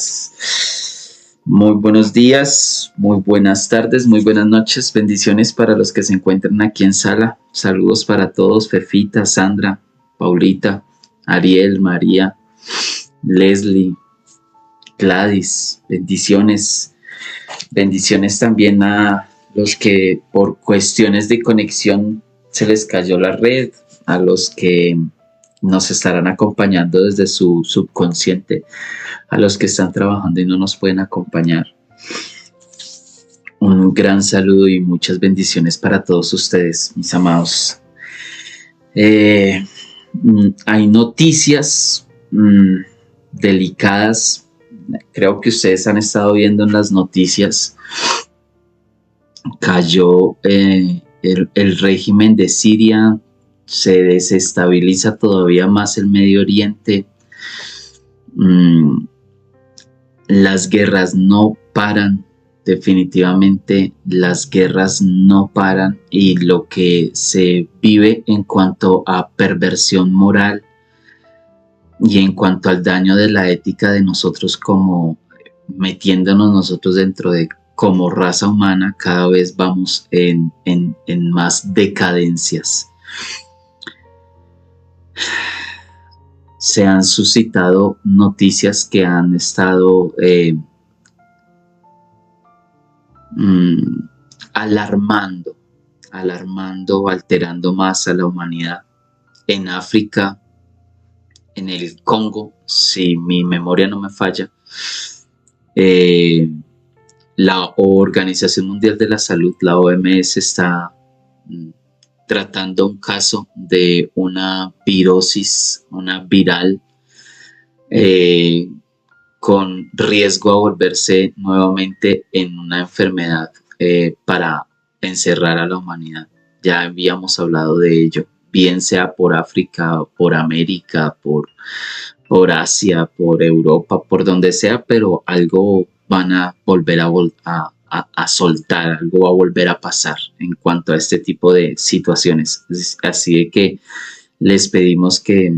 días. Muy buenos días, muy buenas tardes, muy buenas noches. Bendiciones para los que se encuentran aquí en sala. Saludos para todos, Fefita, Sandra, Paulita, Ariel, María, Leslie, Gladys. Bendiciones. Bendiciones también a los que por cuestiones de conexión se les cayó la red, a los que nos estarán acompañando desde su subconsciente, a los que están trabajando y no nos pueden acompañar. Un gran saludo y muchas bendiciones para todos ustedes, mis amados. Hay noticias delicadas. Creo que ustedes han estado viendo en las noticias. Cayó el régimen de Siria, se desestabiliza todavía más el Medio Oriente. Las guerras no paran, definitivamente las guerras no paran, y lo que se vive en cuanto a perversión moral y en cuanto al daño de la ética de nosotros, como metiéndonos nosotros dentro de como raza humana, cada vez vamos en más decadencias. Se han suscitado noticias que han estado alarmando, alterando más a la humanidad. En África, en el Congo, si mi memoria no me falla, la Organización Mundial de la Salud, la OMS, está tratando un caso de una virosis, una viral, con riesgo a volverse nuevamente en una enfermedad para encerrar a la humanidad. Ya habíamos hablado de ello, bien sea por África, por América, por Asia, por Europa, por donde sea, pero algo van a volver a soltar, algo va a volver a pasar en cuanto a este tipo de situaciones. Así de que les pedimos que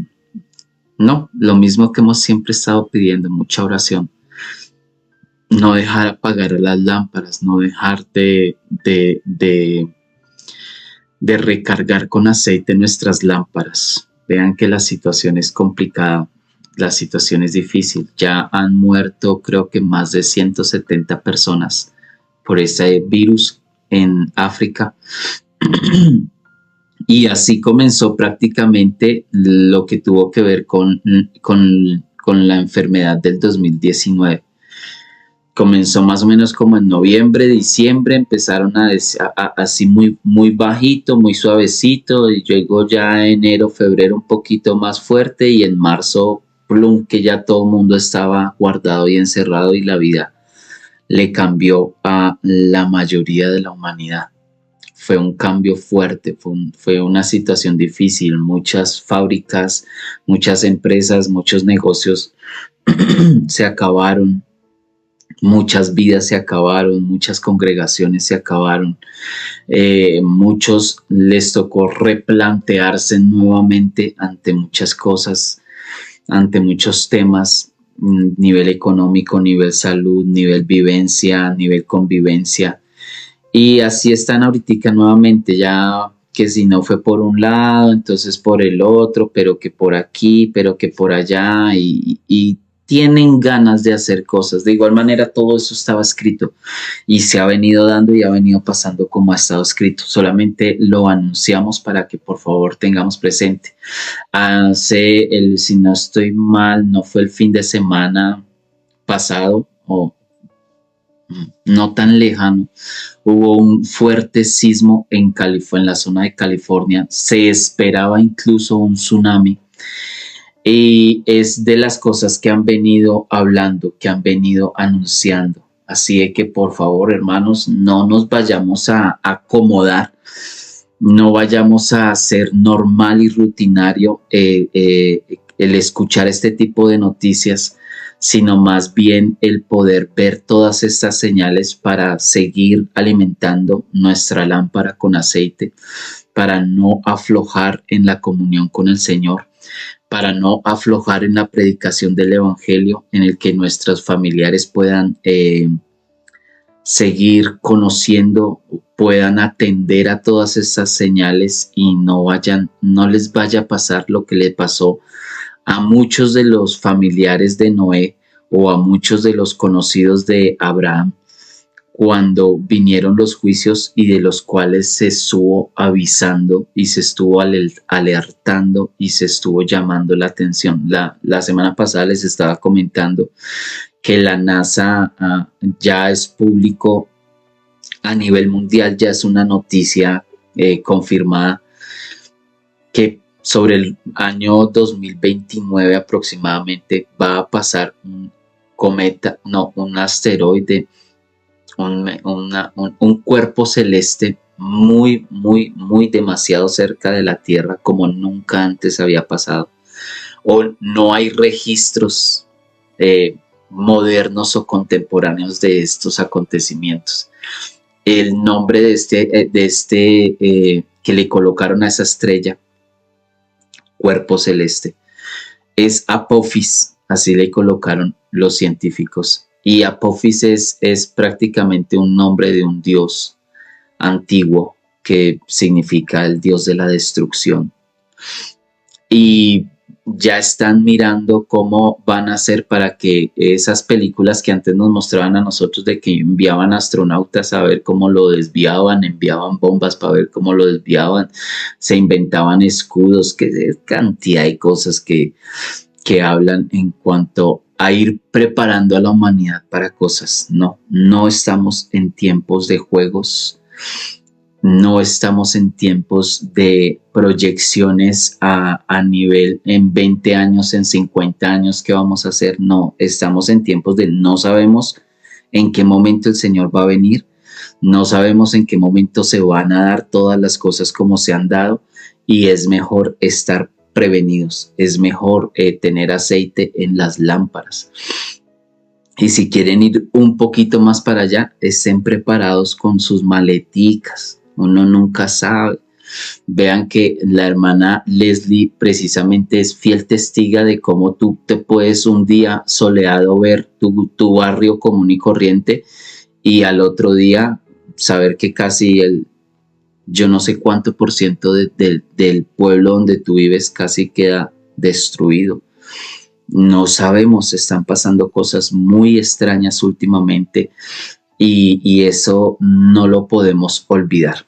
no, lo mismo que hemos siempre estado pidiendo, mucha oración. No dejar apagar las lámparas, no dejar de recargar con aceite nuestras lámparas. Vean que la situación es complicada, la situación es difícil. Ya han muerto, creo que más de 170 personas por ese virus en África. Y así comenzó prácticamente lo que tuvo que ver con la enfermedad del 2019. Comenzó más o menos como en noviembre, diciembre, empezaron así muy bajito, muy suavecito, y llegó ya enero, febrero un poquito más fuerte, y en marzo, plum, que ya todo el mundo estaba guardado y encerrado, y la vida le cambió a la mayoría de la humanidad. Fue un cambio fuerte, fue una situación difícil. Muchas fábricas, muchas empresas, muchos negocios se acabaron, muchas vidas se acabaron, muchas congregaciones se acabaron. Muchos les tocó replantearse nuevamente ante muchas cosas, ante muchos temas, nivel económico, nivel salud, nivel vivencia, nivel convivencia. Y así están ahorita nuevamente, ya que si no fue por un lado, entonces por el otro, pero que por aquí, pero que por allá, y tienen ganas de hacer cosas. De igual manera, todo eso estaba escrito y se ha venido dando y ha venido pasando como ha estado escrito. Solamente lo anunciamos para que por favor tengamos presente. Si no estoy mal, no fue el fin de semana pasado o no tan lejano, hubo un fuerte sismo en la zona de California. Se esperaba incluso un tsunami, y es de las cosas que han venido hablando, que han venido anunciando. Así de que por favor, hermanos, no nos vayamos a acomodar, no vayamos a hacer normal y rutinario el escuchar este tipo de noticias, sino más bien el poder ver todas estas señales para seguir alimentando nuestra lámpara con aceite, para no aflojar en la comunión con el Señor, para no aflojar en la predicación del Evangelio, en el que nuestros familiares puedan seguir conociendo, puedan atender a todas esas señales y no les vaya a pasar lo que le pasó a muchos de los familiares de Noé o a muchos de los conocidos de Abraham cuando vinieron los juicios, y de los cuales se estuvo avisando y se estuvo alertando y se estuvo llamando la atención. La semana pasada les estaba comentando que la NASA ya es público a nivel mundial, ya es una noticia confirmada, que sobre el año 2029 aproximadamente va a pasar un asteroide, un cuerpo celeste muy, muy, muy demasiado cerca de la Tierra, como nunca antes había pasado. O no hay registros modernos o contemporáneos de estos acontecimientos. El nombre de que le colocaron a esa estrella, cuerpo celeste, es Apophis, así le colocaron los científicos. Y Apophis es prácticamente un nombre de un dios antiguo que significa el dios de la destrucción. Y ya están mirando cómo van a hacer para que esas películas que antes nos mostraban a nosotros, de que enviaban astronautas a ver cómo lo desviaban, enviaban bombas para ver cómo lo desviaban, se inventaban escudos, que cantidad de cosas que hablan en cuanto a ir preparando a la humanidad para cosas. No estamos en tiempos de juegos, no estamos en tiempos de proyecciones a nivel en 20 años, en 50 años, ¿qué vamos a hacer? No, estamos en tiempos de no sabemos en qué momento el Señor va a venir, no sabemos en qué momento se van a dar todas las cosas como se han dado, y es mejor estar prevenidos, es mejor tener aceite en las lámparas. Y si quieren ir un poquito más para allá, estén preparados con sus maleticas, uno nunca sabe. Vean que la hermana Leslie precisamente es fiel testiga de cómo tú te puedes un día soleado ver tu barrio común y corriente, y al otro día saber que casi yo no sé cuánto por ciento del pueblo donde tú vives casi queda destruido. No sabemos, están pasando cosas muy extrañas últimamente, y eso no lo podemos olvidar.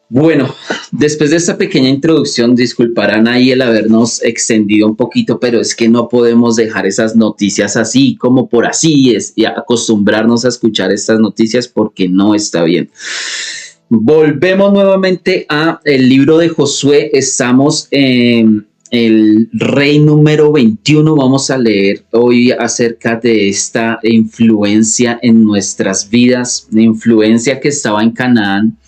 Bueno, después de esta pequeña introducción, disculparán ahí el habernos extendido un poquito, pero es que no podemos dejar esas noticias así como por así, y acostumbrarnos a escuchar estas noticias, porque no está bien. Volvemos nuevamente a el libro de Josué. Estamos en el rey número 21. Vamos a leer hoy acerca de esta influencia en nuestras vidas, la influencia que estaba en Canaán.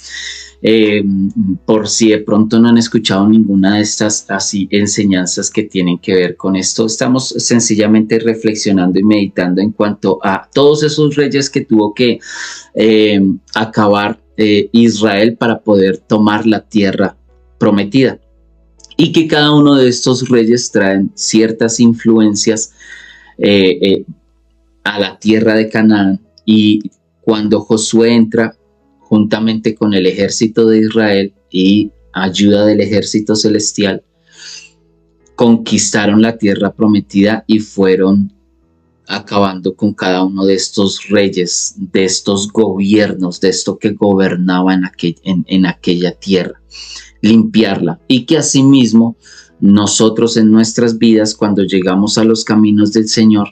Por si de pronto no han escuchado ninguna de estas así enseñanzas que tienen que ver con esto, estamos sencillamente reflexionando y meditando en cuanto a todos esos reyes que tuvo que acabar Israel para poder tomar la tierra prometida, y que cada uno de estos reyes traen ciertas influencias a la tierra de Canaán. Y cuando Josué entra juntamente con el ejército de Israel y ayuda del ejército celestial, conquistaron la tierra prometida y fueron acabando con cada uno de estos reyes, de estos gobiernos, de esto que gobernaba en aquella tierra, limpiarla. Y que asimismo nosotros en nuestras vidas, cuando llegamos a los caminos del Señor,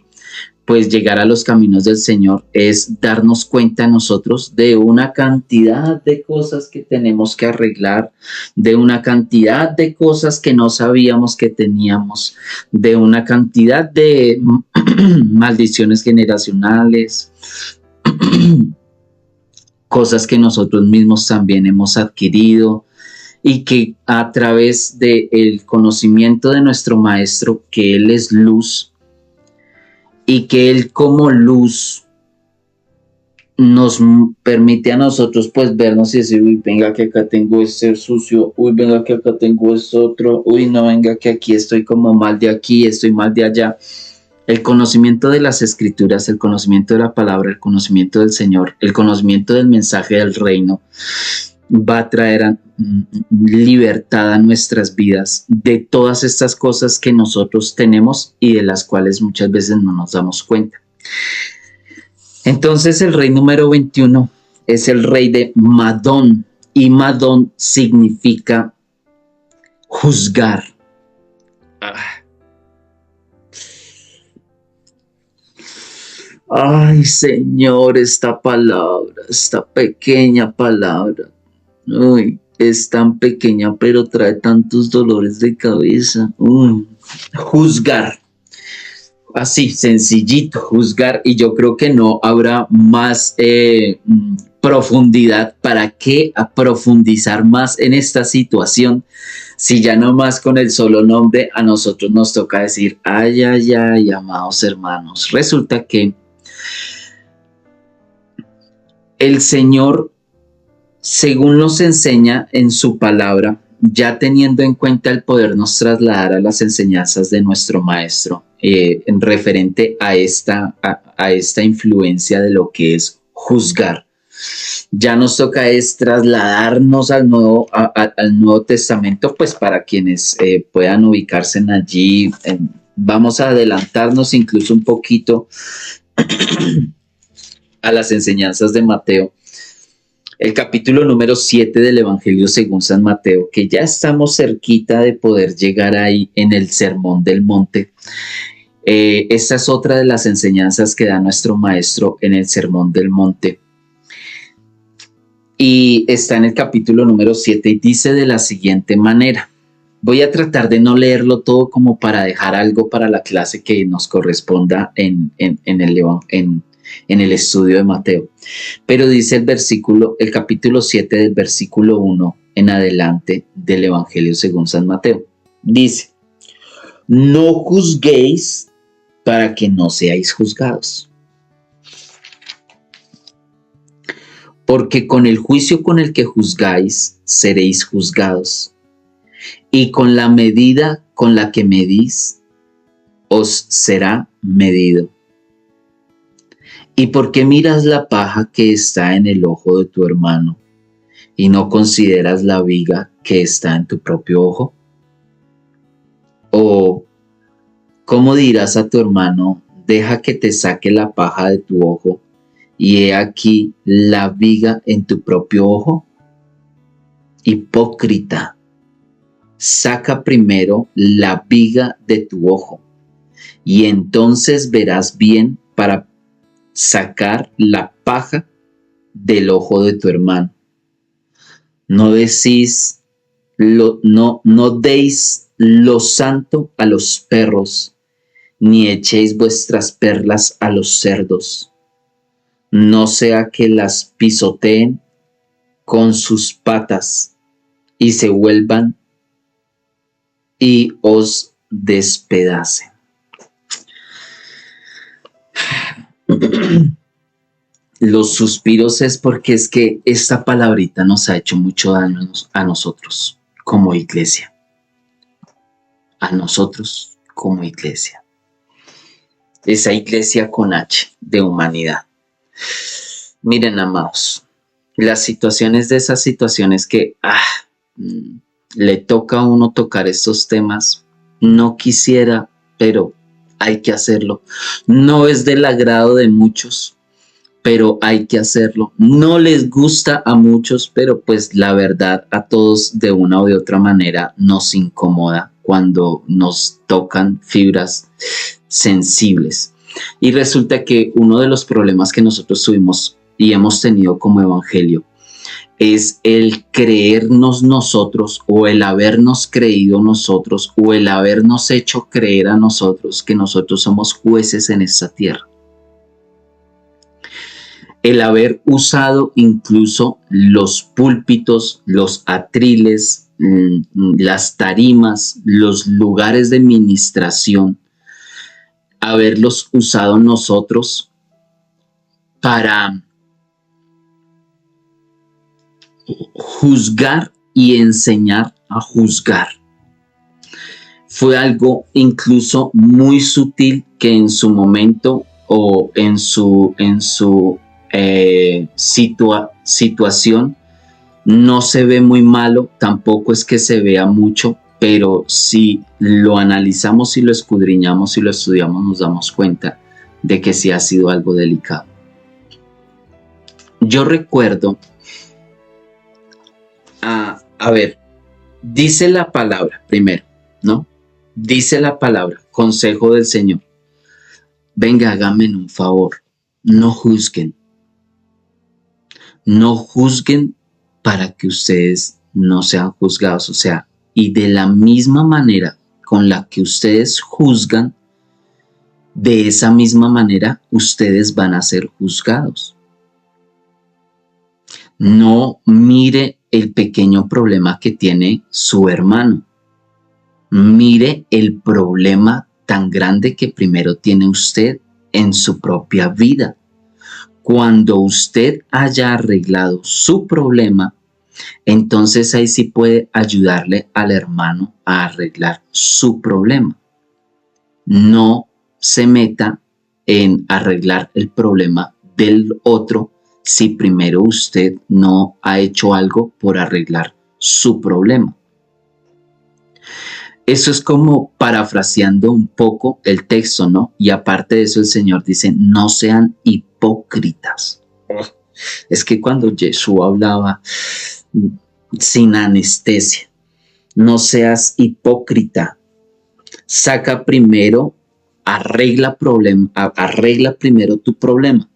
pues llegar a los caminos del Señor es darnos cuenta nosotros de una cantidad de cosas que tenemos que arreglar, de una cantidad de cosas que no sabíamos que teníamos, de una cantidad de maldiciones generacionales, cosas que nosotros mismos también hemos adquirido, y que a través del conocimiento de nuestro Maestro, que Él es luz, y que Él como luz nos permite a nosotros pues vernos y decir, uy, venga que acá tengo este sucio, uy, venga que acá tengo esto otro, uy, no, venga que aquí estoy como mal de aquí, estoy mal de allá. El conocimiento de las escrituras, el conocimiento de la palabra, el conocimiento del Señor, el conocimiento del mensaje del reino va a traer libertad a nuestras vidas de todas estas cosas que nosotros tenemos y de las cuales muchas veces no nos damos cuenta. Entonces el rey número 21 es el rey de Madón, y Madón significa juzgar. Ay, Señor, esta palabra, esta pequeña palabra, uy, es tan pequeña pero trae tantos dolores de cabeza. Juzgar. Así, sencillito, juzgar, y yo creo que no habrá más profundidad. ¿Para qué profundizar más en esta situación? Si ya nomás con el solo nombre a nosotros nos toca decir, ay, ay, ay, amados hermanos. Resulta que el Señor, según nos enseña en su palabra, ya teniendo en cuenta el podernos trasladar a las enseñanzas de nuestro Maestro, en referente a esta influencia de lo que es juzgar. Ya nos toca es trasladarnos al Nuevo Testamento, pues para quienes puedan ubicarse en allí. Vamos a adelantarnos incluso un poquito a las enseñanzas de Mateo. El capítulo número 7 del Evangelio según San Mateo, que ya estamos cerquita de poder llegar ahí en el Sermón del Monte. Esta es otra de las enseñanzas que da nuestro Maestro en el Sermón del Monte. Y está en el capítulo número 7 y dice de la siguiente manera. Voy a tratar de no leerlo todo como para dejar algo para la clase que nos corresponda en el estudio de Mateo. Pero dice el capítulo 7 del versículo 1 en adelante del Evangelio según San Mateo. Dice, no juzguéis para que no seáis juzgados. Porque con el juicio con el que juzgáis, seréis juzgados. Y con la medida con la que medís, os será medido. ¿Y por qué miras la paja que está en el ojo de tu hermano y no consideras la viga que está en tu propio ojo? ¿O cómo dirás a tu hermano, deja que te saque la paja de tu ojo y he aquí la viga en tu propio ojo? Hipócrita, saca primero la viga de tu ojo y entonces verás bien para sacar la paja del ojo de tu hermano. No deis lo santo a los perros, ni echéis vuestras perlas a los cerdos, no sea que las pisoteen con sus patas y se vuelvan y os despedacen. Los suspiros es porque es que esta palabrita nos ha hecho mucho daño a nosotros como iglesia. A nosotros como iglesia. Esa iglesia con H de humanidad. Miren, amados, las situaciones de esas situaciones que le toca a uno tocar estos temas, no quisiera, pero hay que hacerlo. No es del agrado de muchos, pero hay que hacerlo. No les gusta a muchos, pero pues la verdad a todos de una o de otra manera nos incomoda cuando nos tocan fibras sensibles. Y resulta que uno de los problemas que nosotros tuvimos y hemos tenido como evangelio es el creernos nosotros o el habernos creído nosotros o el habernos hecho creer a nosotros que nosotros somos jueces en esta tierra. El haber usado incluso los púlpitos, los atriles, las tarimas, los lugares de ministración, haberlos usado nosotros para juzgar y enseñar a juzgar. Fue algo incluso muy sutil que en su momento o en su situación no se ve muy malo, tampoco es que se vea mucho, pero si lo analizamos y lo escudriñamos y lo estudiamos, nos damos cuenta de que sí ha sido algo delicado. Yo recuerdo, a ver, dice la palabra primero, ¿no? Dice la palabra, consejo del Señor. Venga, háganme un favor, no juzguen. No juzguen para que ustedes no sean juzgados. O sea, y de la misma manera con la que ustedes juzgan, de esa misma manera ustedes van a ser juzgados. No mire el pequeño problema que tiene su hermano. Mire el problema tan grande que primero tiene usted en su propia vida. Cuando usted haya arreglado su problema, entonces ahí sí puede ayudarle al hermano a arreglar su problema. No se meta en arreglar el problema del otro si primero usted no ha hecho algo por arreglar su problema. Eso es como parafraseando un poco el texto, ¿no? Y aparte de eso el Señor dice, no sean hipócritas. Es que cuando Jesús hablaba sin anestesia, no seas hipócrita, saca primero, arregla primero tu problema.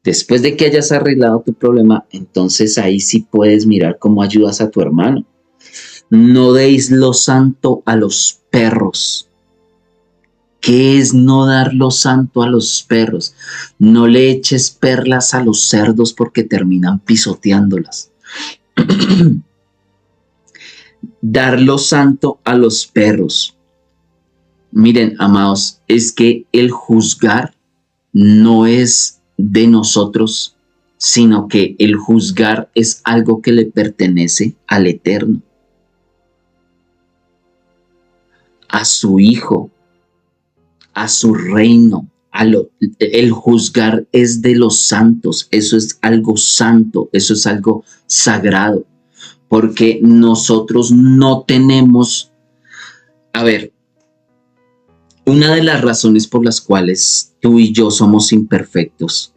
Después de que hayas arreglado tu problema, entonces ahí sí puedes mirar cómo ayudas a tu hermano. No deis lo santo a los perros. ¿Qué es no dar lo santo a los perros? No le eches perlas a los cerdos porque terminan pisoteándolas. Dar lo santo a los perros. Miren, amados, es que el juzgar no es de nosotros, sino que el juzgar es algo que le pertenece al Eterno, a su Hijo, a su reino. El juzgar es de los santos, eso es algo santo, eso es algo sagrado, porque nosotros no tenemos, a ver, una de las razones por las cuales tú y yo somos imperfectos,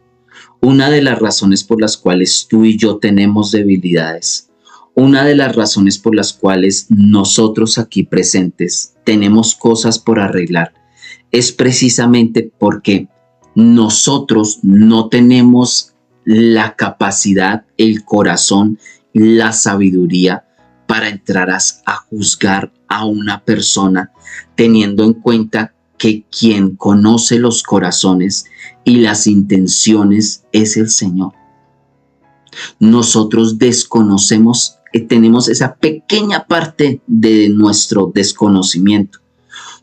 una de las razones por las cuales tú y yo tenemos debilidades, una de las razones por las cuales nosotros aquí presentes tenemos cosas por arreglar, es precisamente porque nosotros no tenemos la capacidad, el corazón, la sabiduría para entrar a juzgar a una persona, teniendo en cuenta que quien conoce los corazones y las intenciones es el Señor. Nosotros desconocemos, tenemos esa pequeña parte de nuestro desconocimiento.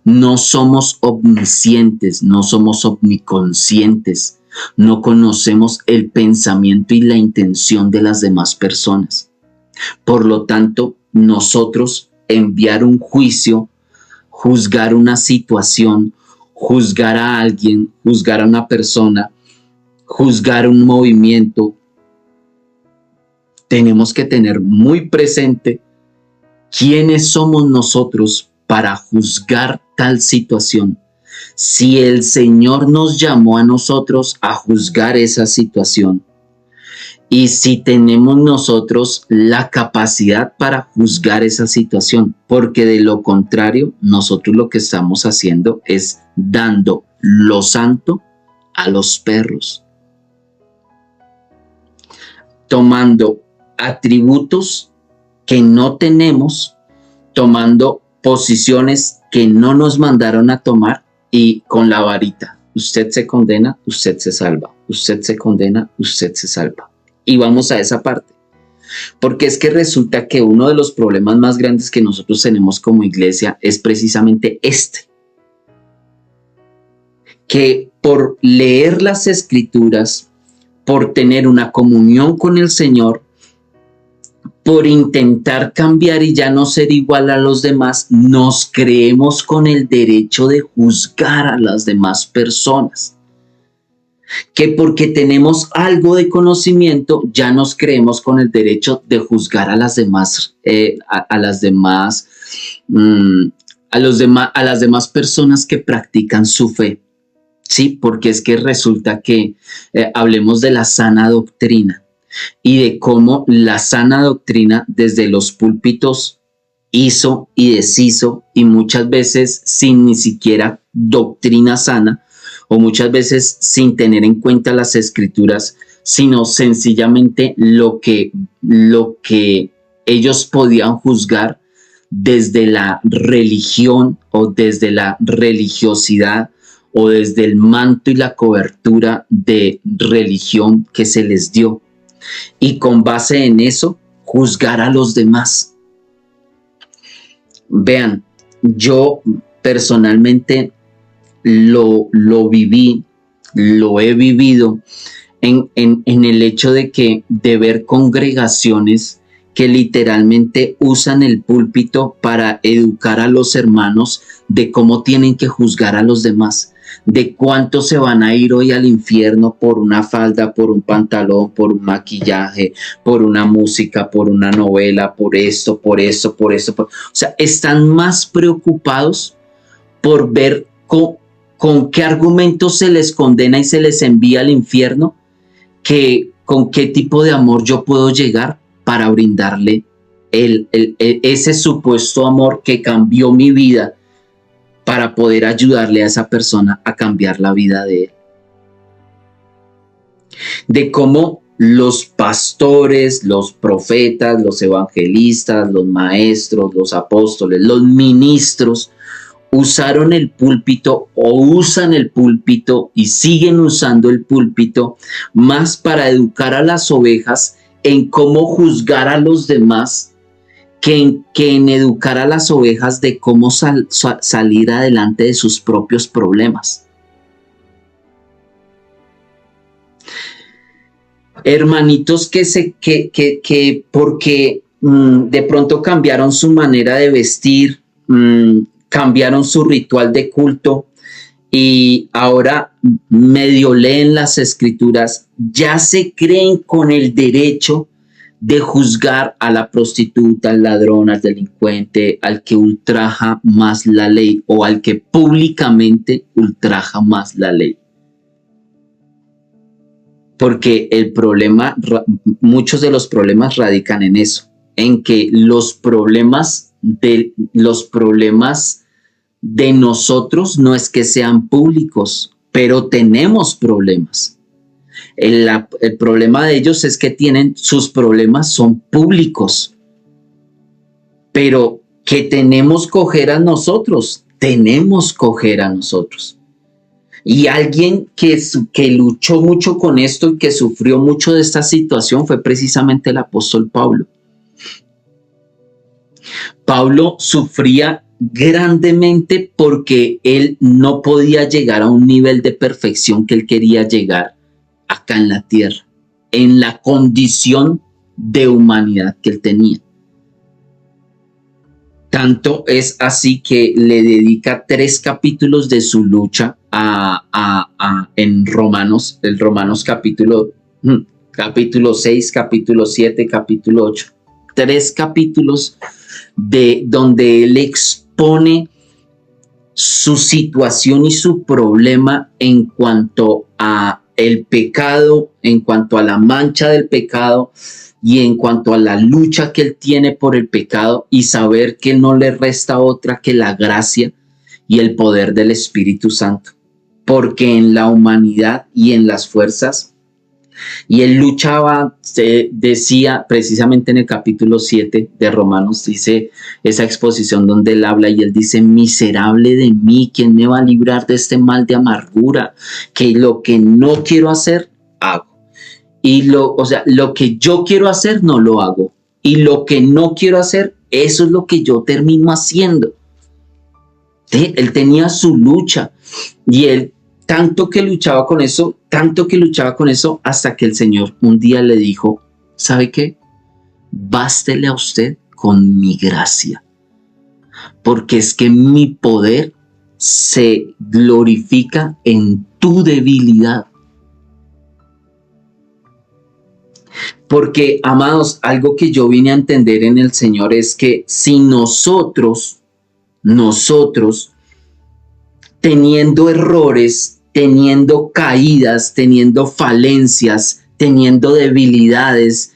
No somos omniscientes, no somos omniconscientes, no conocemos el pensamiento y la intención de las demás personas. Por lo tanto, nosotros enviar un juicio, juzgar una situación, juzgar a alguien, juzgar a una persona, juzgar un movimiento, tenemos que tener muy presente quiénes somos nosotros para juzgar tal situación. Si el Señor nos llamó a nosotros a juzgar esa situación y si tenemos nosotros la capacidad para juzgar esa situación, porque de lo contrario, nosotros lo que estamos haciendo es dando lo santo a los perros, tomando atributos que no tenemos, tomando posiciones que no nos mandaron a tomar y con la varita. Usted se condena, usted se salva. Usted se condena, usted se salva. Y vamos a esa parte. Porque es que resulta que uno de los problemas más grandes que nosotros tenemos como iglesia es precisamente este. Que por leer las escrituras, por tener una comunión con el Señor, por intentar cambiar y ya no ser igual a los demás, nos creemos con el derecho de juzgar a las demás personas. Que porque tenemos algo de conocimiento, ya nos creemos con el derecho de juzgar a las demás, a las demás, a las demás personas que practican su fe. Sí, porque es que resulta que hablemos de la sana doctrina y de cómo la sana doctrina desde los púlpitos hizo y deshizo, y muchas veces sin ni siquiera doctrina sana, o muchas veces sin tener en cuenta las escrituras, sino sencillamente lo que ellos podían juzgar desde la religión o desde la religiosidad o desde el manto y la cobertura de religión que se les dio. Y con base en eso, juzgar a los demás. Vean, yo personalmente lo viví, lo he vivido en el hecho de ver congregaciones que literalmente usan el púlpito para educar a los hermanos de cómo tienen que juzgar a los demás, de cuánto se van a ir hoy al infierno por una falda, por un pantalón, por un maquillaje, por una música, por una novela, por esto, por eso, por eso. O sea, están más preocupados por ver con qué argumentos se les condena y se les envía al infierno, que con qué tipo de amor yo puedo llegar para brindarle ese supuesto amor que cambió mi vida, para poder ayudarle a esa persona a cambiar la vida de él. De cómo los pastores, los profetas, los evangelistas, los maestros, los apóstoles, los ministros usaron el púlpito o usan el púlpito y siguen usando el púlpito más para educar a las ovejas en cómo juzgar a los demás que en educar a las ovejas de cómo salir adelante de sus propios problemas. Hermanitos que porque de pronto cambiaron su manera de vestir, cambiaron su ritual de culto y ahora medio leen las escrituras, ya se creen con el derecho de juzgar a la prostituta, al ladrón, al delincuente, al que ultraja más la ley o al que públicamente ultraja más la ley. Porque el problema, muchos de los problemas radican en eso, en que los problemas de nosotros no es que sean públicos, pero tenemos problemas. El problema de ellos es que sus problemas son públicos, pero que tenemos cojera nosotros, Y alguien que luchó mucho con esto y que sufrió mucho de esta situación fue precisamente el apóstol Pablo. Pablo sufría grandemente porque él no podía llegar a un nivel de perfección que él quería llegar acá en la tierra, en la condición de humanidad que él tenía. Tanto es así que le dedica 3 capítulos de su lucha en Romanos, el Romanos capítulo 6, capítulo 7, capítulo 8. 3 capítulos de donde él expone su situación y su problema en cuanto a el pecado, en cuanto a la mancha del pecado y en cuanto a la lucha que él tiene por el pecado, y saber que no le resta otra que la gracia y el poder del Espíritu Santo, porque en la humanidad y en las fuerzas, y él luchaba, decía precisamente en el capítulo 7 de Romanos, dice esa exposición donde él habla y él dice: miserable de mí, ¿quién me va a librar de este mal de amargura? Que lo que no quiero hacer, hago. Y lo que yo quiero hacer, no lo hago. Y lo que no quiero hacer, eso es lo que yo termino haciendo. Él tenía su lucha y él tanto que luchaba con eso, hasta que el Señor un día le dijo: ¿sabe qué? bástele a usted con mi gracia, porque es que mi poder se glorifica en tu debilidad. Porque, amados, algo que yo vine a entender en el Señor es que si nosotros, teniendo errores, teniendo caídas, teniendo falencias, teniendo debilidades,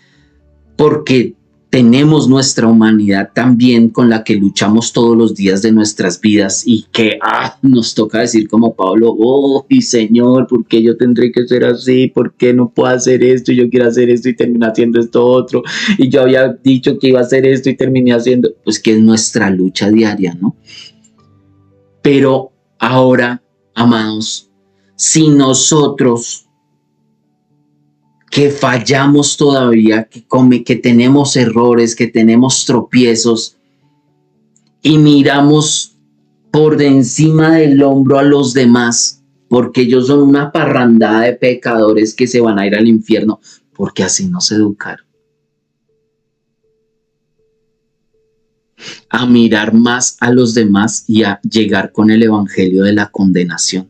porque tenemos nuestra humanidad también con la que luchamos todos los días de nuestras vidas y que nos toca decir como Pablo, oh, mi Señor, ¿por qué yo tendré que ser así? ¿Por qué no puedo hacer esto? Yo quiero hacer esto y terminé haciendo esto otro. Y yo había dicho que iba a hacer esto y terminé haciendo, pues que es nuestra lucha diaria, ¿no? Pero ahora, amados, si nosotros que fallamos todavía, que tenemos errores, que tenemos tropiezos y miramos por de encima del hombro a los demás, porque ellos son una parrandada de pecadores que se van a ir al infierno, porque así nos educaron. A mirar más a los demás y a llegar con el evangelio de la condenación.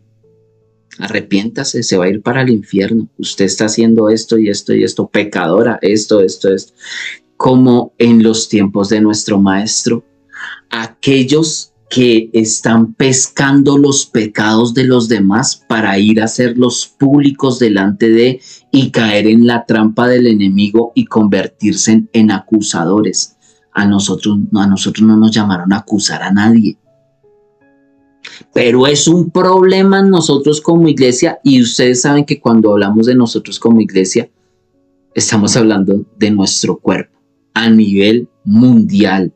Arrepiéntase, se va a ir para el infierno. Usted está haciendo esto y esto y esto, pecadora, esto. Como en los tiempos de nuestro maestro, aquellos que están pescando los pecados de los demás para ir a hacerlos públicos delante de y caer en la trampa del enemigo y convertirse en acusadores. A nosotros no nos llamaron a acusar a nadie. Pero es un problema en nosotros como iglesia y ustedes saben que cuando hablamos de nosotros como iglesia, estamos hablando de nuestro cuerpo a nivel mundial,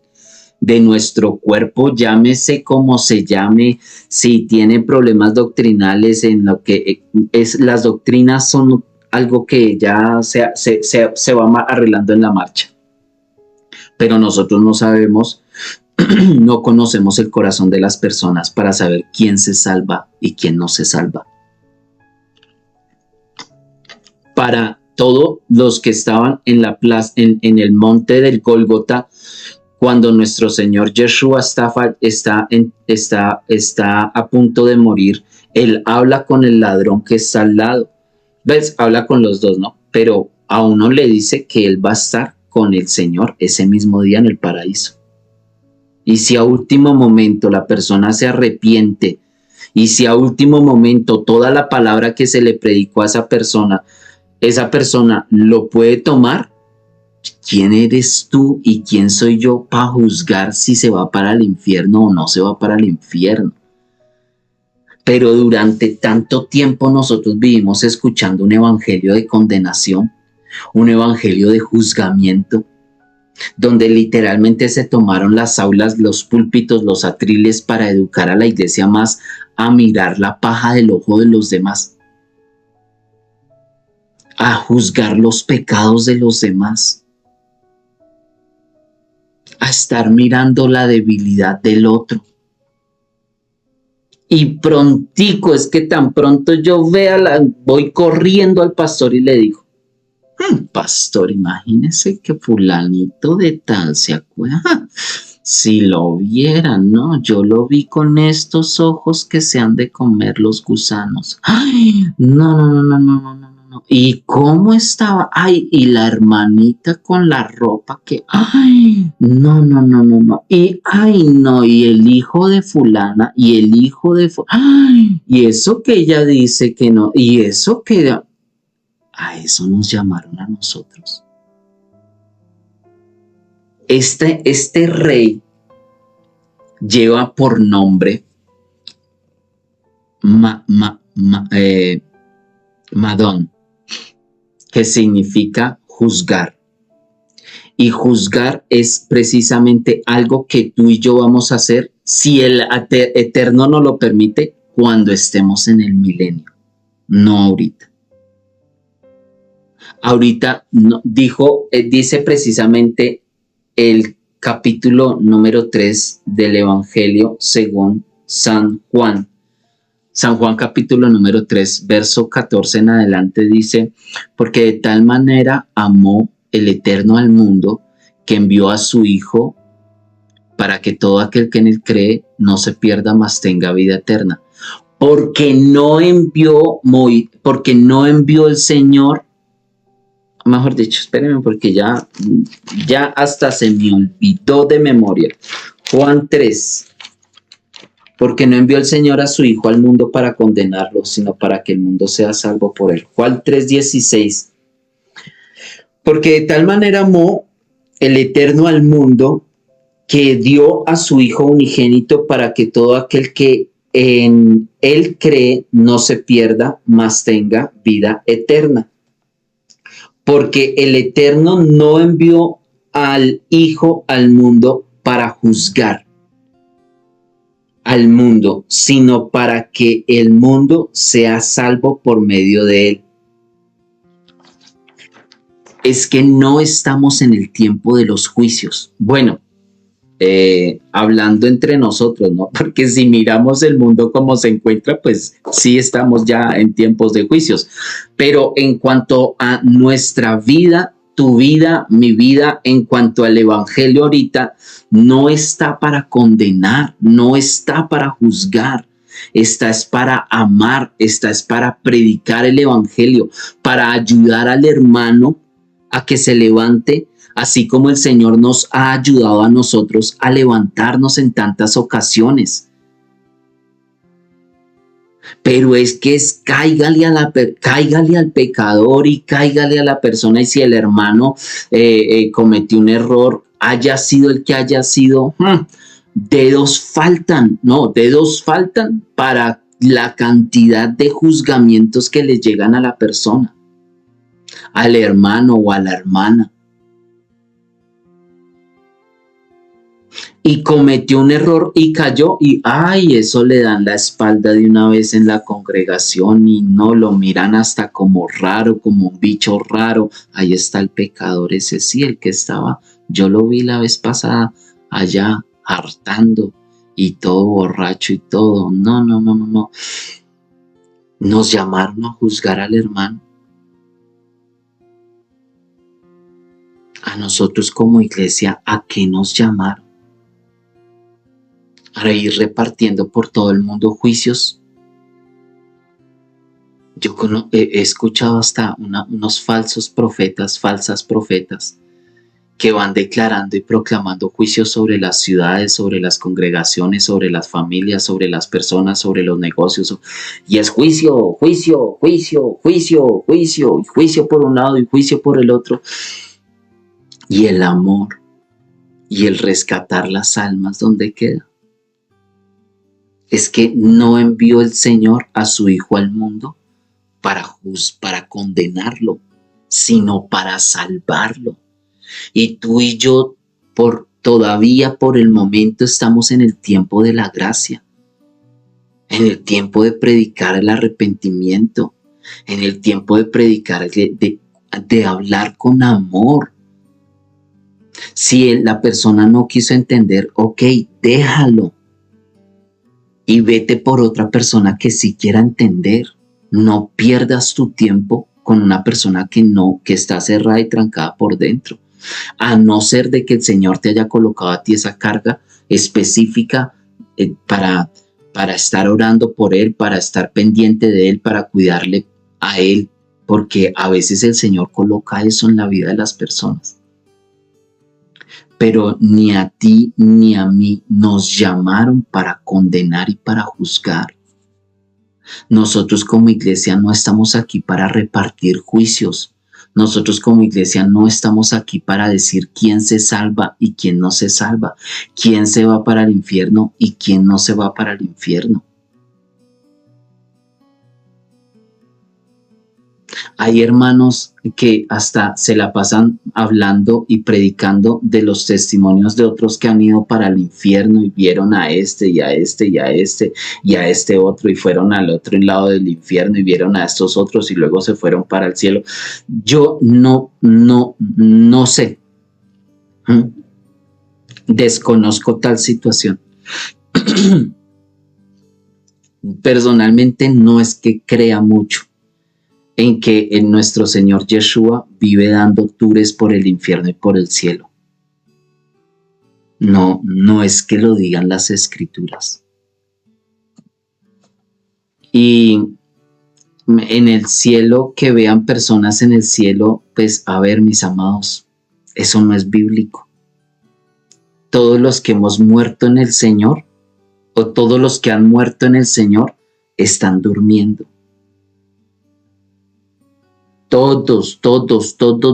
de nuestro cuerpo, llámese como se llame, si tiene problemas doctrinales en lo que es, las doctrinas son algo que ya se va arreglando en la marcha. Pero nosotros no sabemos, no conocemos el corazón de las personas para saber quién se salva y quién no se salva. Para todos los que estaban en la plaza, en el monte del Gólgota, cuando nuestro Señor Yeshua está a punto de morir, Él habla con el ladrón que está al lado. ¿Ves? Habla con los dos, ¿no? Pero a uno le dice que Él va a estar con el Señor ese mismo día en el paraíso. Y si a último momento la persona se arrepiente, y si a último momento toda la palabra que se le predicó a esa persona lo puede tomar, ¿quién eres tú y quién soy yo para juzgar si se va para el infierno o no se va para el infierno? Pero durante tanto tiempo nosotros vivimos escuchando un evangelio de condenación, un evangelio de juzgamiento, donde literalmente se tomaron las aulas, los púlpitos, los atriles para educar a la iglesia más a mirar la paja del ojo de los demás, a juzgar los pecados de los demás, a estar mirando la debilidad del otro. Y prontico, es que tan pronto yo voy corriendo al pastor y le digo, pastor, imagínese que fulanito de tal se acuerda. Si lo vieran, ¿no? Yo lo vi con estos ojos que se han de comer los gusanos. Ay, no. ¿Y cómo estaba? Ay, y la hermanita con la ropa que, ay, no. Y, ay, no, y el hijo de fulana, y el hijo de ay, y eso que ella dice que no, y eso que... A eso nos llamaron a nosotros. Este rey lleva por nombre Madón, que significa juzgar. Y juzgar es precisamente algo que tú y yo vamos a hacer, si el Eterno nos lo permite, cuando estemos en el milenio, no ahorita. Ahorita dice precisamente el capítulo número 3 del Evangelio según San Juan. San Juan capítulo número 3, verso 14 en adelante dice, porque de tal manera amó el Eterno al mundo que envió a su Hijo para que todo aquel que en él cree no se pierda, mas tenga vida eterna. Porque no envió el Señor, mejor dicho, espérenme porque ya hasta se me olvidó de memoria. Juan 3. Porque no envió el Señor a su Hijo al mundo para condenarlo, sino para que el mundo sea salvo por él. Juan 3:16. Porque de tal manera amó el Eterno al mundo, que dio a su Hijo unigénito para que todo aquel que en él cree no se pierda, mas tenga vida eterna. Porque el Eterno no envió al Hijo al mundo para juzgar al mundo, sino para que el mundo sea salvo por medio de él. Es que no estamos en el tiempo de los juicios. Bueno, hablando entre nosotros, ¿no? Porque si miramos el mundo como se encuentra, pues sí estamos ya en tiempos de juicios. Pero en cuanto a nuestra vida, tu vida, mi vida, en cuanto al evangelio ahorita, no está para condenar, no está para juzgar. Esta es para amar, esta es para predicar el evangelio, para ayudar al hermano a que se levante, así como el Señor nos ha ayudado a nosotros a levantarnos en tantas ocasiones. Pero es que cáigale al pecador y cáigale a la persona, y si el hermano cometió un error, haya sido el que haya sido, dedos faltan para la cantidad de juzgamientos que le llegan a la persona, al hermano o a la hermana. Y cometió un error y cayó, y eso le dan la espalda de una vez en la congregación y no lo miran hasta como raro, como un bicho raro. Ahí está el pecador, ese sí, el que estaba, yo lo vi la vez pasada allá hartando y todo borracho y todo. No. Nos llamaron a juzgar al hermano. A nosotros como iglesia, ¿a qué nos llamaron? ¿A ir repartiendo por todo el mundo juicios? Yo he escuchado hasta unos falsas profetas, que van declarando y proclamando juicios sobre las ciudades, sobre las congregaciones, sobre las familias, sobre las personas, sobre los negocios. Y es juicio, juicio, juicio, juicio, juicio, y juicio por un lado y juicio por el otro. Y el amor y el rescatar las almas, ¿dónde queda? Es que no envió el Señor a su Hijo al mundo para condenarlo, sino para salvarlo. Y tú y yo todavía por el momento estamos en el tiempo de la gracia, en el tiempo de predicar el arrepentimiento, en el tiempo de predicar, de hablar con amor. Si la persona no quiso entender, ok, déjalo y vete por otra persona que sí quiera entender. No pierdas tu tiempo con una persona que está cerrada y trancada por dentro. A no ser de que el Señor te haya colocado a ti esa carga específica para estar orando por él, para estar pendiente de él, para cuidarle a él, porque a veces el Señor coloca eso en la vida de las personas. Pero ni a ti ni a mí nos llamaron para condenar y para juzgar. Nosotros como iglesia no estamos aquí para repartir juicios. Nosotros como iglesia no estamos aquí para decir quién se salva y quién no se salva, quién se va para el infierno y quién no se va para el infierno. Hay hermanos que hasta se la pasan hablando y predicando de los testimonios de otros que han ido para el infierno y vieron a este y a este y a este y a este otro, y fueron al otro lado del infierno y vieron a estos otros y luego se fueron para el cielo. Yo no sé. Desconozco tal situación. Personalmente no es que crea mucho en que nuestro Señor Yeshua vive dando tours por el infierno y por el cielo. No, no es que lo digan las escrituras. Y en el cielo, que vean personas en el cielo, pues a ver, mis amados, eso no es bíblico. Todos los que hemos muerto en el Señor, o todos los que han muerto en el Señor, están durmiendo. Todos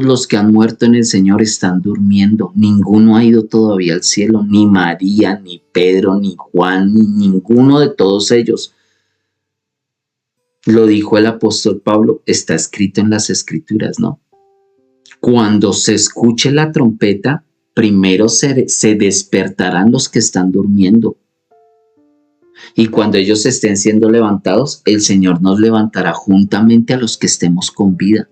los que han muerto en el Señor están durmiendo. Ninguno ha ido todavía al cielo, ni María, ni Pedro, ni Juan, ni ninguno de todos ellos. Lo dijo el apóstol Pablo, está escrito en las escrituras, ¿no? Cuando se escuche la trompeta, primero se despertarán los que están durmiendo. Y cuando ellos estén siendo levantados, el Señor nos levantará juntamente a los que estemos con vida,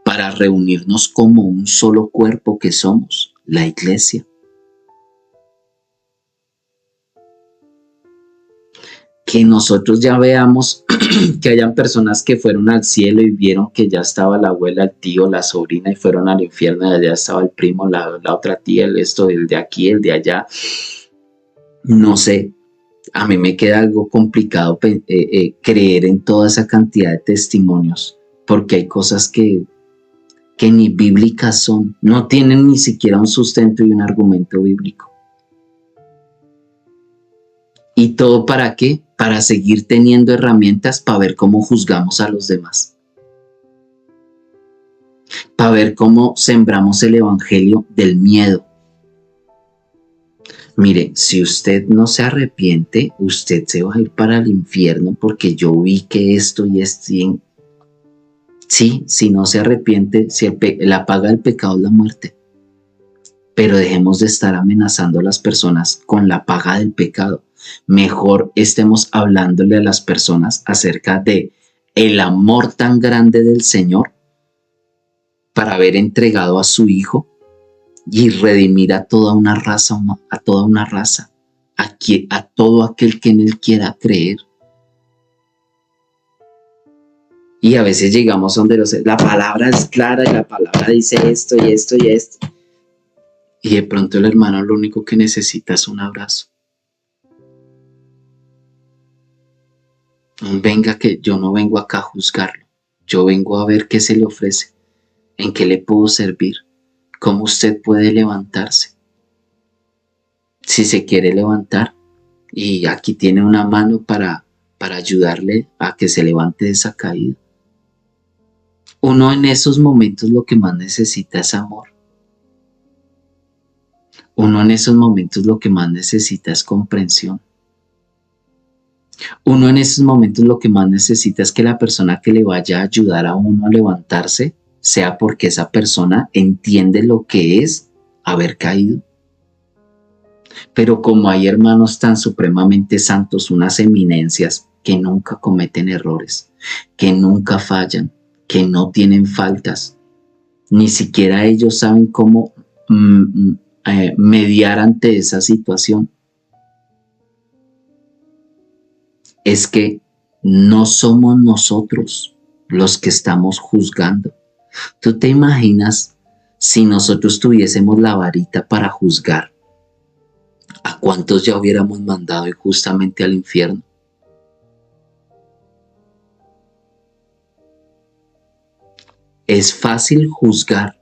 para reunirnos como un solo cuerpo que somos, la iglesia. Que nosotros ya veamos que hayan personas que fueron al cielo y vieron que ya estaba la abuela, el tío, la sobrina y fueron al infierno y allá estaba el primo, la otra tía, el de aquí, el de allá. No sé, a mí me queda algo complicado creer en toda esa cantidad de testimonios, porque hay cosas que ni bíblicas son, no tienen ni siquiera un sustento y un argumento bíblico. ¿Y todo para qué? Para seguir teniendo herramientas para ver cómo juzgamos a los demás. Para ver cómo sembramos el evangelio del miedo. Mire, si usted no se arrepiente, usted se va a ir para el infierno porque yo vi que esto y esto. Sí, si no se arrepiente, la paga del pecado es la muerte. Pero dejemos de estar amenazando a las personas con la paga del pecado. Mejor estemos hablándole a las personas acerca de el amor tan grande del Señor para haber entregado a su Hijo y redimir a toda una raza, a todo aquel que en Él quiera creer. Y a veces llegamos donde la palabra es clara y la palabra dice esto y esto y esto. Y de pronto el hermano lo único que necesita es un abrazo. Venga, que yo no vengo acá a juzgarlo. Yo vengo a ver qué se le ofrece, en qué le puedo servir, cómo usted puede levantarse. Si se quiere levantar, y aquí tiene una mano para ayudarle a que se levante de esa caída. Uno en esos momentos lo que más necesita es amor. Uno en esos momentos lo que más necesita es comprensión. Uno en esos momentos lo que más necesita es que la persona que le vaya a ayudar a uno a levantarse sea porque esa persona entiende lo que es haber caído. Pero como hay hermanos tan supremamente santos, unas eminencias que nunca cometen errores, que nunca fallan, que no tienen faltas, ni siquiera ellos saben cómo mediar ante esa situación. Es que no somos nosotros los que estamos juzgando. ¿Tú te imaginas si nosotros tuviésemos la varita para juzgar? ¿A cuántos ya hubiéramos mandado injustamente al infierno? Es fácil juzgar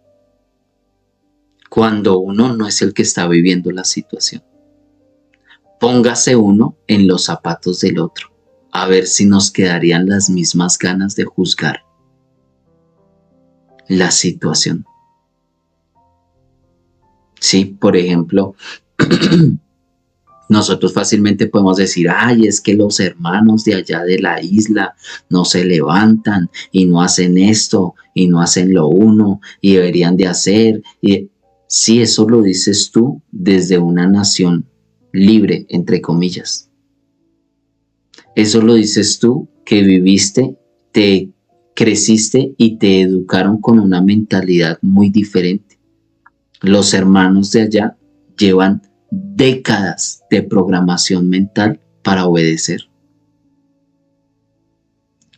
cuando uno no es el que está viviendo la situación. Póngase uno en los zapatos del otro, a ver si nos quedarían las mismas ganas de juzgar la situación. Sí, por ejemplo, nosotros fácilmente podemos decir, ay, es que los hermanos de allá de la isla no se levantan y no hacen esto y no hacen lo uno y deberían de hacer. Y sí, eso lo dices tú desde una nación libre, entre comillas. Eso lo dices tú que viviste, te creciste y te educaron con una mentalidad muy diferente. Los hermanos de allá llevan décadas de programación mental para obedecer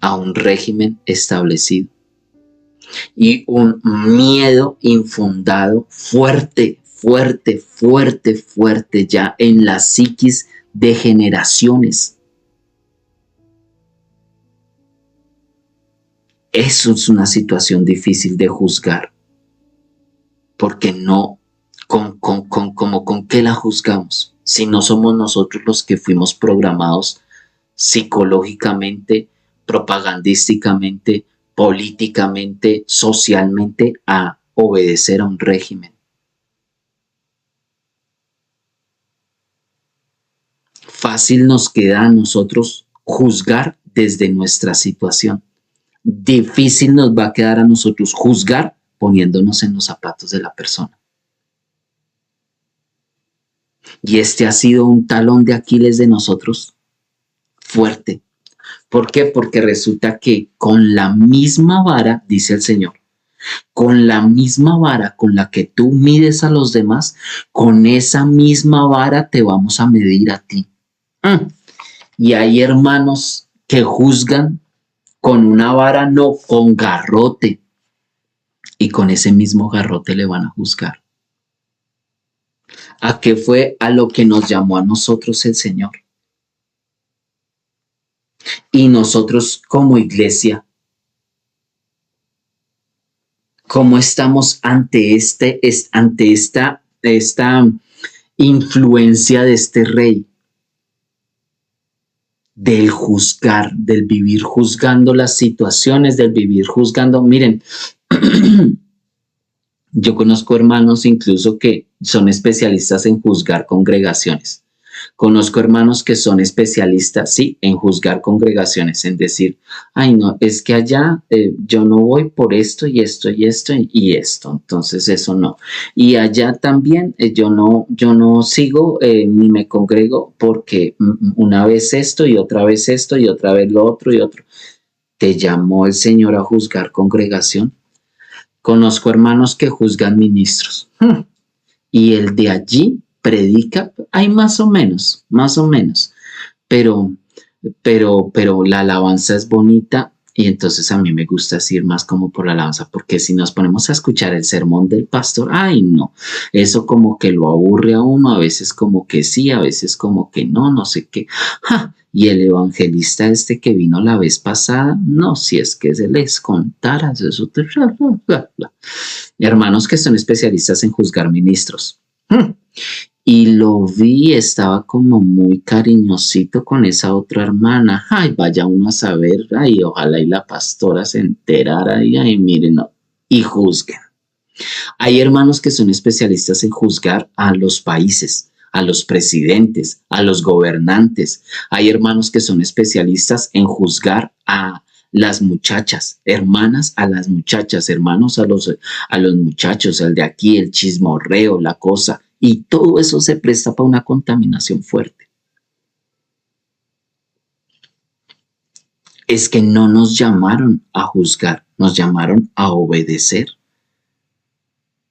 a un régimen establecido y un miedo infundado fuerte, fuerte, fuerte, fuerte ya en la psiquis de generaciones. Eso es una situación difícil de juzgar, porque no, ¿con qué la juzgamos? Si no somos nosotros los que fuimos programados psicológicamente, propagandísticamente, políticamente, socialmente a obedecer a un régimen. Fácil nos queda a nosotros juzgar desde nuestra situación. Difícil nos va a quedar a nosotros juzgar poniéndonos en los zapatos de la persona. Y este ha sido un talón de Aquiles de nosotros fuerte. ¿Por qué? Porque resulta que con la misma vara, dice el Señor, con la misma vara con la que tú mides a los demás, con esa misma vara te vamos a medir a ti. Y hay hermanos que juzgan con una vara, no, con garrote. Y con ese mismo garrote le van a juzgar. ¿A qué fue a lo que nos llamó a nosotros el Señor? Y nosotros como iglesia, ¿cómo estamos ante esta influencia de este rey? Del juzgar, del vivir juzgando las situaciones, del vivir juzgando. Miren, yo conozco hermanos incluso que son especialistas en juzgar congregaciones. Conozco hermanos que son especialistas, sí, en juzgar congregaciones, en decir, ay, no, es que allá yo no voy por esto y esto y esto y esto, entonces eso no. Y allá también yo no sigo ni me congrego porque una vez esto y otra vez esto y otra vez lo otro y otro. ¿Te llamó el Señor a juzgar congregación? Conozco hermanos que juzgan ministros. Y el de allí predica, hay más o menos, pero, pero la alabanza es bonita y entonces a mí me gusta decir más como por la alabanza, porque si nos ponemos a escuchar el sermón del pastor, ay no, eso como que lo aburre a uno, a veces como que sí, a veces como que no, no sé qué. ¡Ja! Y el evangelista este que vino la vez pasada, no, si es que se les contara, eso te... Hermanos que son especialistas en juzgar ministros. Y lo vi, estaba como muy cariñosito con esa otra hermana. Ay, vaya uno a saber, ay, ojalá y la pastora se enterara y ay, miren, no, y juzguen. Hay hermanos que son especialistas en juzgar a los países, a los presidentes, a los gobernantes. Hay hermanos que son especialistas en juzgar a las muchachas, hermanas a las muchachas, hermanos a los muchachos, el de aquí, el chismorreo, la cosa. Y todo eso se presta para una contaminación fuerte. Es que no nos llamaron a juzgar, nos llamaron a obedecer.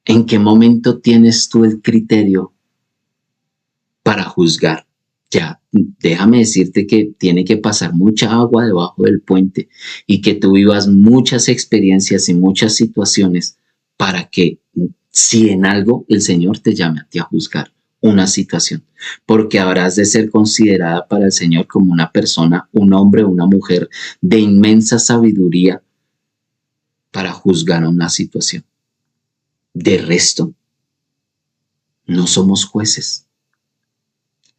¿En qué momento tienes tú el criterio para juzgar? Ya, déjame decirte que tiene que pasar mucha agua debajo del puente y que tú vivas muchas experiencias y muchas situaciones para que si en algo el Señor te llame a ti a juzgar una situación, porque habrás de ser considerada para el Señor como una persona, un hombre o una mujer de inmensa sabiduría para juzgar una situación. De resto, no somos jueces.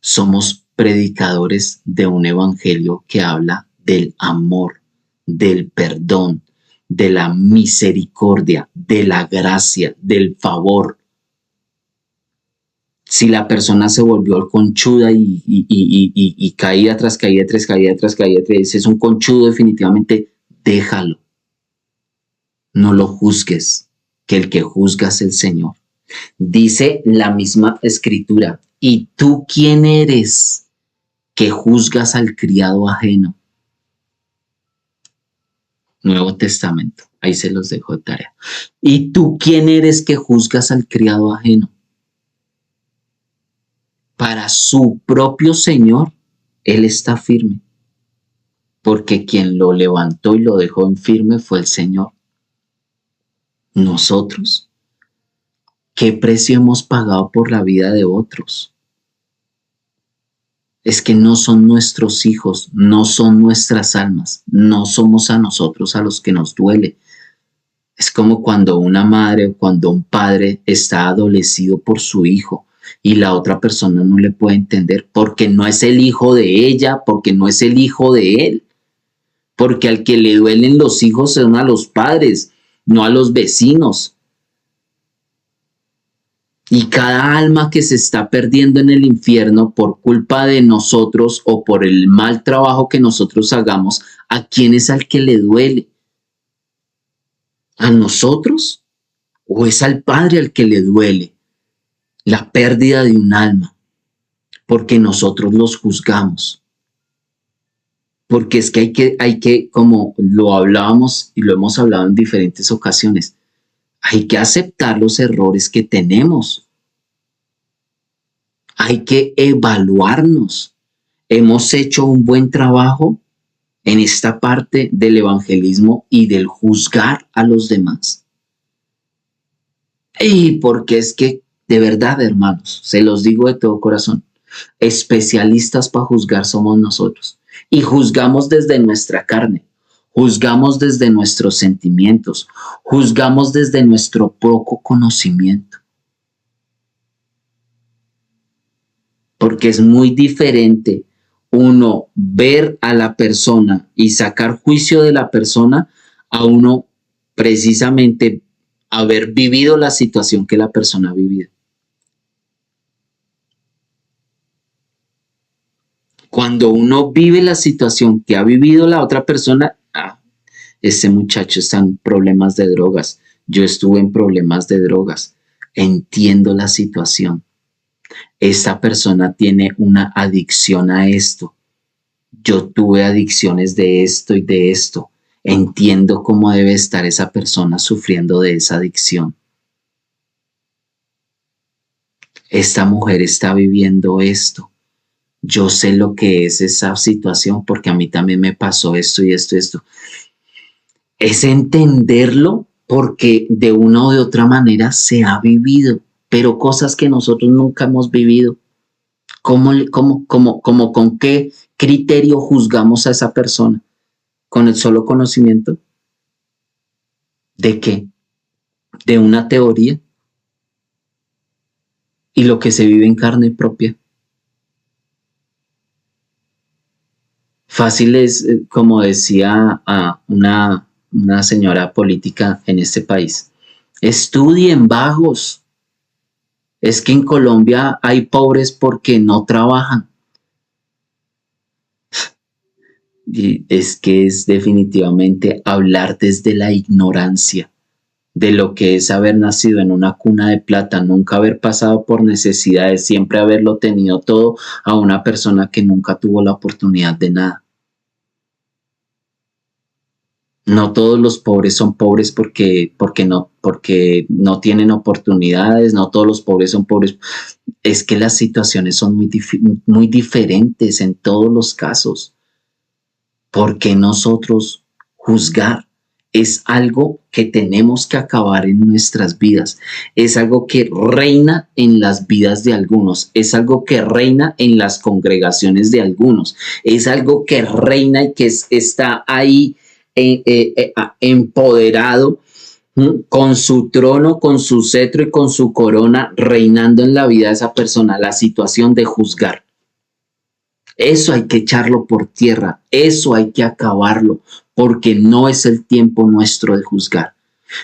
Somos predicadores de un evangelio que habla del amor, del perdón, de la misericordia, de la gracia, del favor. Si la persona se volvió conchuda y caída tras caída tras caída tras caída, es un conchudo definitivamente, déjalo. No lo juzgues, que el que juzga es el Señor. Dice la misma escritura, ¿y tú quién eres que juzgas al criado ajeno? Nuevo Testamento, ahí se los dejo de tarea. ¿Y tú quién eres que juzgas al criado ajeno? Para su propio Señor, Él está firme, porque quien lo levantó y lo dejó en firme fue el Señor. Nosotros, ¿Qué precio hemos pagado por la vida de otros? Es que no son nuestros hijos, no son nuestras almas, no somos a nosotros a los que nos duele. Es como cuando una madre o cuando un padre está adolecido por su hijo y la otra persona no le puede entender porque no es el hijo de ella, porque no es el hijo de él, porque al que le duelen los hijos son a los padres, no a los vecinos. Y cada alma que se está perdiendo en el infierno por culpa de nosotros o por el mal trabajo que nosotros hagamos, ¿a quién es al que le duele? ¿A nosotros? ¿O es al Padre al que le duele la pérdida de un alma? Porque nosotros los juzgamos. Porque es que hay que, como lo hablábamos y lo hemos hablado en diferentes ocasiones, hay que aceptar los errores que tenemos. Hay que evaluarnos. ¿Hemos hecho un buen trabajo en esta parte del evangelismo y del juzgar a los demás? Y porque es que, de verdad, hermanos, se los digo de todo corazón, especialistas para juzgar somos nosotros. Y juzgamos desde nuestra carne, juzgamos desde nuestros sentimientos, juzgamos desde nuestro poco conocimiento. Porque es muy diferente uno ver a la persona y sacar juicio de la persona a uno precisamente haber vivido la situación que la persona ha vivido. Cuando uno vive la situación que ha vivido la otra persona, este muchacho está en problemas de drogas, yo estuve en problemas de drogas, entiendo la situación. Esta persona tiene una adicción a esto. Yo tuve adicciones de esto y de esto. Entiendo cómo debe estar esa persona sufriendo de esa adicción. Esta mujer está viviendo esto. Yo sé lo que es esa situación porque a mí también me pasó esto y esto y esto. Es entenderlo porque de una o de otra manera se ha vivido, pero cosas que nosotros nunca hemos vivido. ¿Con qué criterio juzgamos a esa persona? ¿Con el solo conocimiento? ¿De qué? ¿De una teoría? ¿Y lo que se vive en carne propia? Fácil es, como decía una señora política en este país, estudien, vagos. Es que en Colombia hay pobres porque no trabajan. Y es que es definitivamente hablar desde la ignorancia de lo que es haber nacido en una cuna de plata, nunca haber pasado por necesidades, siempre haberlo tenido todo a una persona que nunca tuvo la oportunidad de nada. No todos los pobres son pobres porque no tienen oportunidades, no todos los pobres son pobres. Es que las situaciones son muy diferentes en todos los casos. ¿Por qué nosotros juzgar? Es algo que tenemos que acabar en nuestras vidas. Es algo que reina en las vidas de algunos. Es algo que reina en las congregaciones de algunos. Es algo que reina y que está ahí empoderado con su trono, con su cetro y con su corona, reinando en la vida de esa persona. La situación de juzgar. Eso hay que echarlo por tierra, eso hay que acabarlo, porque no es el tiempo nuestro de juzgar.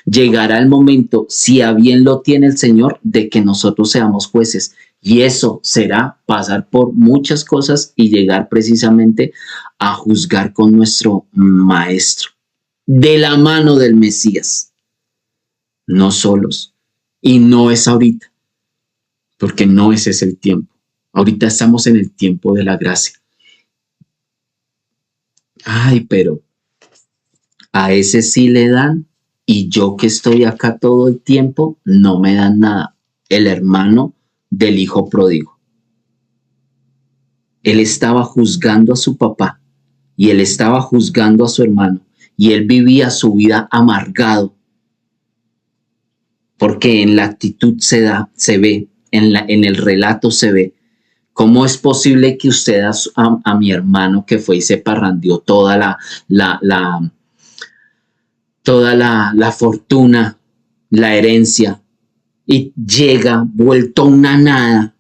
Llegará el momento, si a bien lo tiene el Señor, de que nosotros seamos jueces. Y eso será pasar por muchas cosas y llegar precisamente a juzgar con nuestro Maestro, de la mano del Mesías, no solos. Y no es ahorita, porque no ese es el tiempo. Ahorita estamos en el tiempo de la gracia. Ay, pero a ese sí le dan y yo que estoy acá todo el tiempo no me dan nada. El hermano del hijo pródigo. Él estaba juzgando a su papá y él estaba juzgando a su hermano y él vivía su vida amargado. porque en la actitud se ve, en el relato se ve. ¿Cómo es posible que usted a mi hermano que fue y se parrandió la, la, la fortuna, la herencia, y llega vuelto a una nada,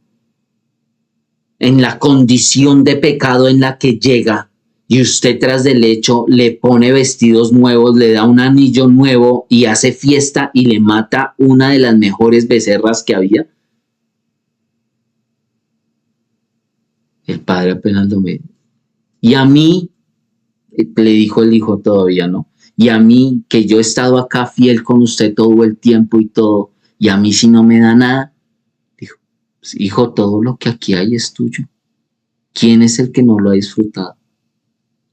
en la condición de pecado en la que llega, y usted tras del hecho le pone vestidos nuevos, le da un anillo nuevo y hace fiesta y le mata una de las mejores becerras que había? El padre apenas lo ve. Y a mí, le dijo el hijo todavía, ¿no? Y a mí, que yo he estado acá fiel con usted todo el tiempo y todo, y a mí si no me da nada, dijo, pues, hijo, todo lo que aquí hay es tuyo. ¿Quién es el que no lo ha disfrutado?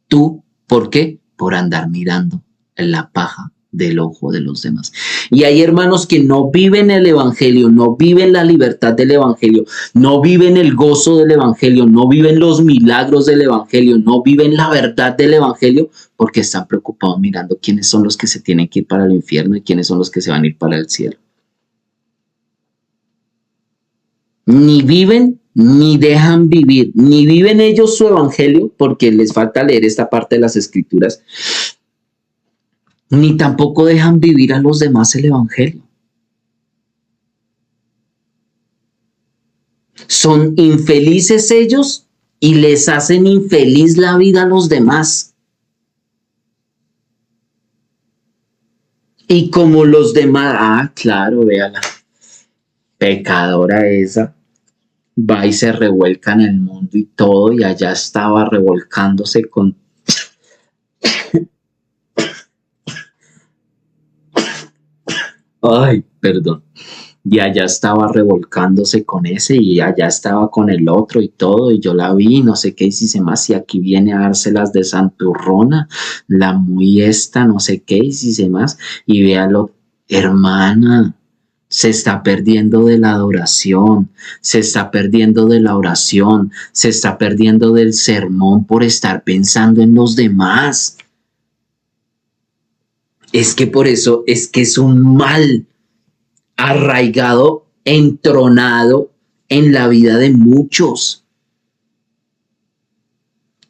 Tú, ¿por qué? Por andar mirando en la paja del ojo de los demás. Y hay hermanos que no viven el evangelio, no viven la libertad del evangelio, no viven el gozo del evangelio, no viven los milagros del evangelio, no viven la verdad del evangelio, porque están preocupados mirando quiénes son los que se tienen que ir para el infierno y quiénes son los que se van a ir para el cielo. Ni viven ni dejan vivir, ni viven ellos su evangelio, porque les falta leer esta parte de las escrituras, ni tampoco dejan vivir a los demás el evangelio. Son infelices ellos y les hacen infeliz la vida a los demás. Y como los demás, claro, véala, pecadora esa, va y se revuelca en el mundo y todo, y allá estaba revolcándose con... Ay, perdón. Y allá estaba revolcándose con ese y allá estaba con el otro y todo, y yo la vi, no sé qué hice más, y aquí viene a dárselas de santurrona, la muy esta, no sé qué hice más, y véalo, hermana, se está perdiendo de la adoración, se está perdiendo de la oración, se está perdiendo del sermón por estar pensando en los demás. Es que por eso es que es un mal arraigado, entronado en la vida de muchos,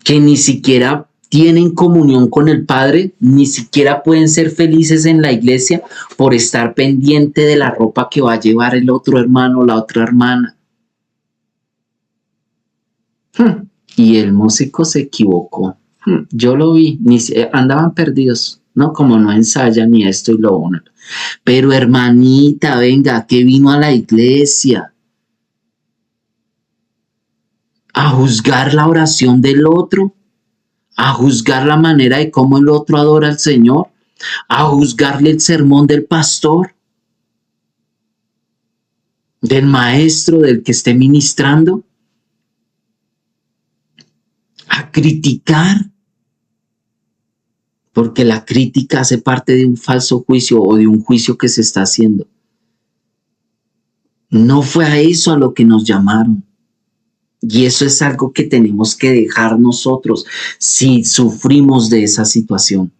que ni siquiera tienen comunión con el Padre, ni siquiera pueden ser felices en la iglesia por estar pendiente de la ropa que va a llevar el otro hermano, la otra hermana. Y el músico se equivocó. Yo lo vi, andaban perdidos, ¿no? Como no ensayan ni esto y lo uno. Pero hermanita, venga, que vino a la iglesia a juzgar la oración del otro, a juzgar la manera de cómo el otro adora al Señor, a juzgarle el sermón del pastor, del maestro, del que esté ministrando, a criticar, porque la crítica hace parte de un falso juicio o de un juicio que se está haciendo. No fue a eso a lo que nos llamaron. Y eso es algo que tenemos que dejar nosotros si sufrimos de esa situación.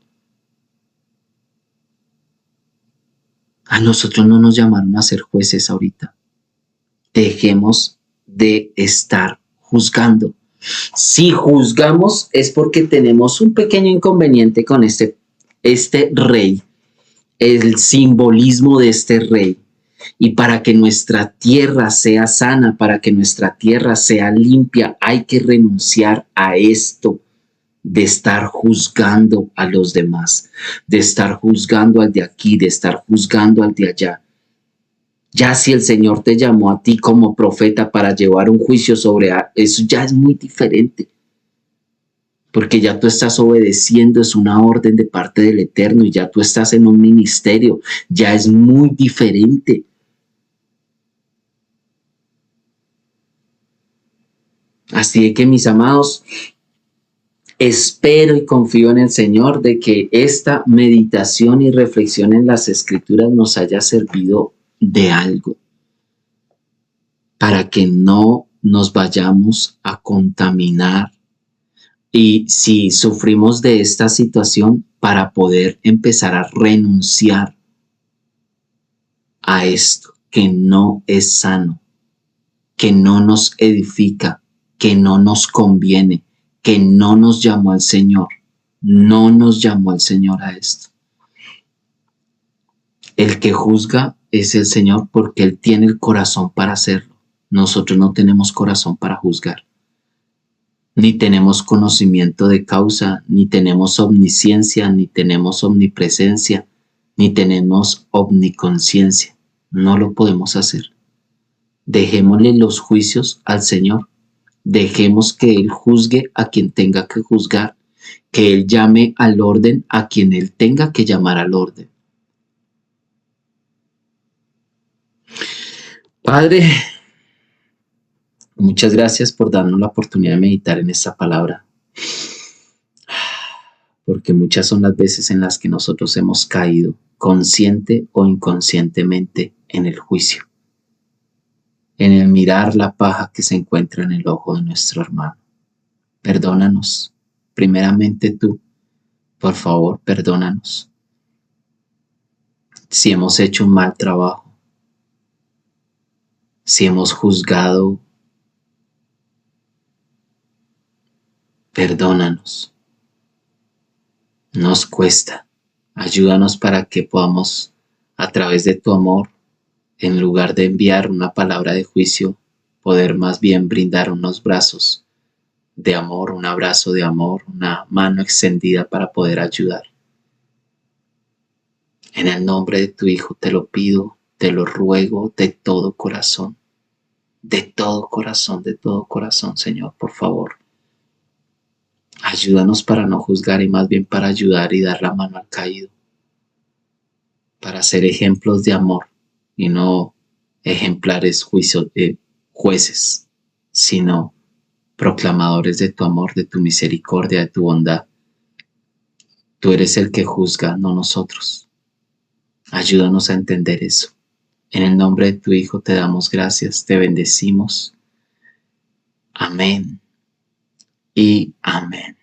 A nosotros no nos llamaron a ser jueces ahorita. Dejemos de estar juzgando. Si juzgamos es porque tenemos un pequeño inconveniente con este rey, el simbolismo de este rey. Y para que nuestra tierra sea sana, para que nuestra tierra sea limpia, hay que renunciar a esto de estar juzgando a los demás, de estar juzgando al de aquí, de estar juzgando al de allá. Ya si el Señor te llamó a ti como profeta para llevar un juicio sobre eso, ya es muy diferente. Porque ya tú estás obedeciendo, es una orden de parte del Eterno y ya tú estás en un ministerio, ya es muy diferente. Así que mis amados, espero y confío en el Señor de que esta meditación y reflexión en las Escrituras nos haya servido de algo para que no nos vayamos a contaminar y si sufrimos de esta situación para poder empezar a renunciar a esto que no es sano, que no nos edifica, que no nos conviene, que no nos llamó el Señor. No nos llamó el Señor a esto. El que juzga es el Señor porque Él tiene el corazón para hacerlo. Nosotros no tenemos corazón para juzgar. Ni tenemos conocimiento de causa, ni tenemos omnisciencia, ni tenemos omnipresencia, ni tenemos omniconciencia. No lo podemos hacer. Dejémosle los juicios al Señor. Dejemos que Él juzgue a quien tenga que juzgar, que Él llame al orden a quien Él tenga que llamar al orden. Padre, muchas gracias por darnos la oportunidad de meditar en esta palabra, porque muchas son las veces en las que nosotros hemos caído, consciente o inconscientemente, en el juicio, en el mirar la paja que se encuentra en el ojo de nuestro hermano. Perdónanos, primeramente tú, por favor, perdónanos. Si hemos hecho un mal trabajo, si hemos juzgado, perdónanos. Nos cuesta. Ayúdanos para que podamos, a través de tu amor, en lugar de enviar una palabra de juicio, poder más bien brindar unos brazos de amor, un abrazo de amor, una mano extendida para poder ayudar. En el nombre de tu Hijo te lo pido, te lo ruego de todo corazón, de todo corazón, Señor, por favor. Ayúdanos para no juzgar y más bien para ayudar y dar la mano al caído, para ser ejemplos de amor y no ejemplares jueces, sino proclamadores de tu amor, de tu misericordia, de tu bondad. Tú eres el que juzga, no nosotros. Ayúdanos a entender eso. En el nombre de tu Hijo te damos gracias, te bendecimos. Amén y amén.